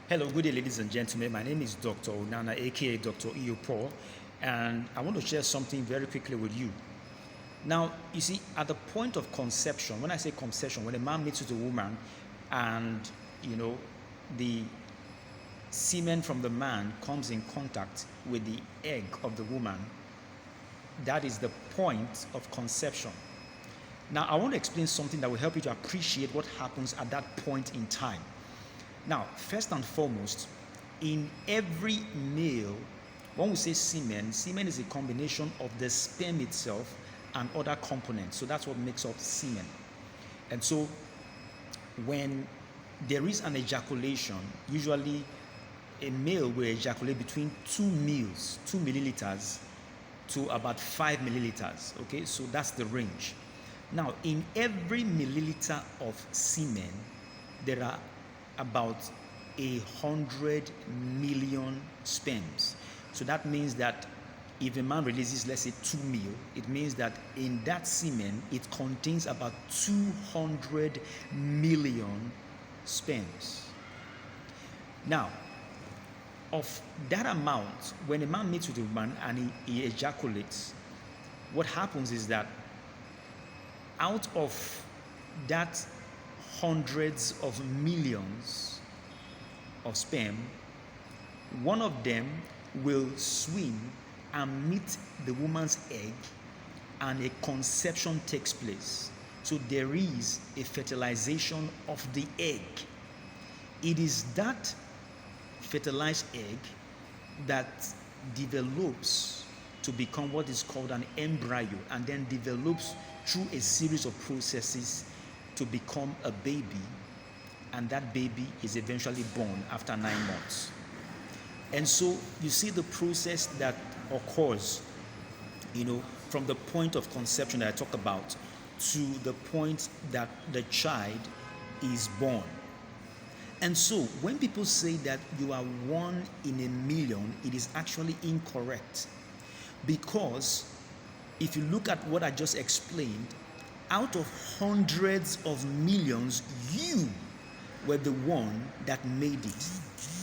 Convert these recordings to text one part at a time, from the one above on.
Hello, good day, ladies and gentlemen. My name is Dr. Oronana, aka Dr. Paul, and I want to share something very quickly with you. Now, you see, at the point of conception, when I say conception, when a man meets with a woman and, the semen from the man comes in contact with the egg of the woman, that is the point of conception. Now, I want to explain something that will help you to appreciate what happens at that point in time. Now, first and foremost, in every male, when we say semen is a combination of the sperm itself and other components. So that's what makes up semen. And so when there is an ejaculation, usually a male will ejaculate between 2 milliliters to about 5 milliliters. Okay, so that's the range. Now, in every milliliter of semen, there are about 100 million sperms. So that means that if a man releases, let's say 2 mil, it means that in that semen, it contains about 200 million sperms. Now, of that amount, when a man meets with a woman and he ejaculates, what happens is that out of that hundreds of millions of sperm, one of them will swim and meet the woman's egg, and a conception takes place. So there is a fertilization of the egg. It is that fertilized egg that develops to become what is called an embryo, and then develops through a series of processes to become a baby, and that baby is eventually born after 9 months. And so you see the process that occurs, from the point of conception that I talked about to the point that the child is born. And so when people say that you are 1 in a million, it is actually incorrect, because if you look at what I just explained, out of hundreds of millions, you were the one that made it.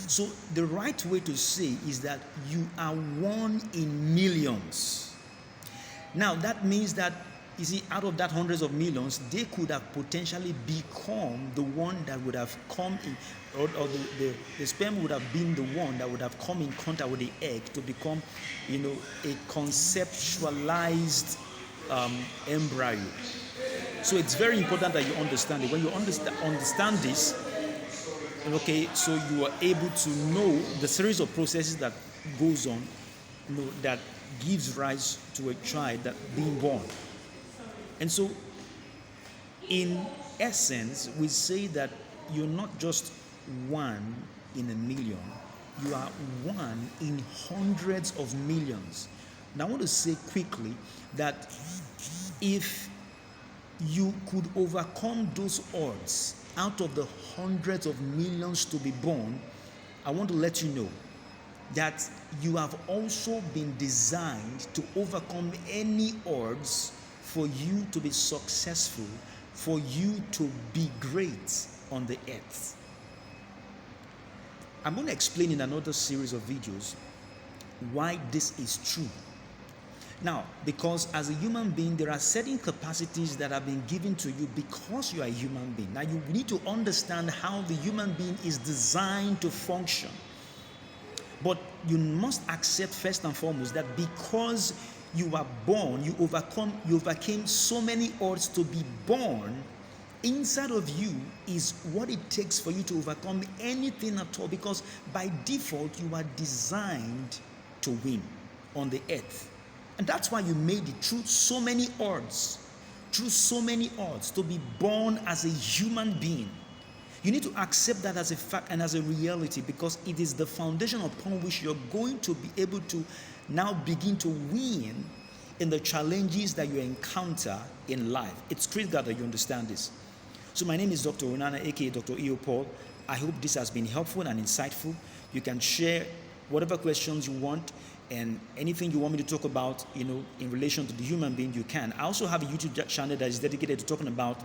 So the right way to say is that you are 1 in millions. Now that means that, you see, out of that hundreds of millions, they could have potentially become the one that would have come in, or the sperm would have been the one that would have come in contact with the egg to become, a conceptualized embryo. So it's very important that you understand it. When you understand this, okay, so you are able to know the series of processes that goes on, that gives rise to a child that being born. And so, in essence, we say that you're not just 1 in a million, you are 1 in hundreds of millions. Now, I want to say quickly that if you could overcome those odds out of the hundreds of millions to be born, I want to let you know that you have also been designed to overcome any odds for you to be successful, for you to be great on the earth. I'm going to explain in another series of videos why this is true. Now, because as a human being, there are certain capacities that have been given to you because you are a human being. Now, you need to understand how the human being is designed to function. But you must accept first and foremost that because you are born, you overcame so many odds to be born. Inside of you is what it takes for you to overcome anything at all, because by default, you are designed to win on the earth. And that's why you made it through so many odds, to be born as a human being. You need to accept that as a fact and as a reality, because it is the foundation upon which you're going to be able to now begin to win in the challenges that you encounter in life. It's critical that you understand this. So my name is Dr. Oronana, aka Dr. Paul. I hope this has been helpful and insightful. You can share whatever questions you want and anything you want me to talk about, in relation to the human being, you can. I also have a YouTube channel that is dedicated to talking about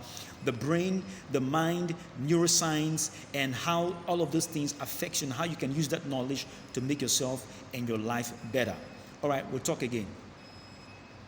the brain, the mind, neuroscience, and how all of those things affect you and how you can use that knowledge to make yourself and your life better. All right, we'll talk again.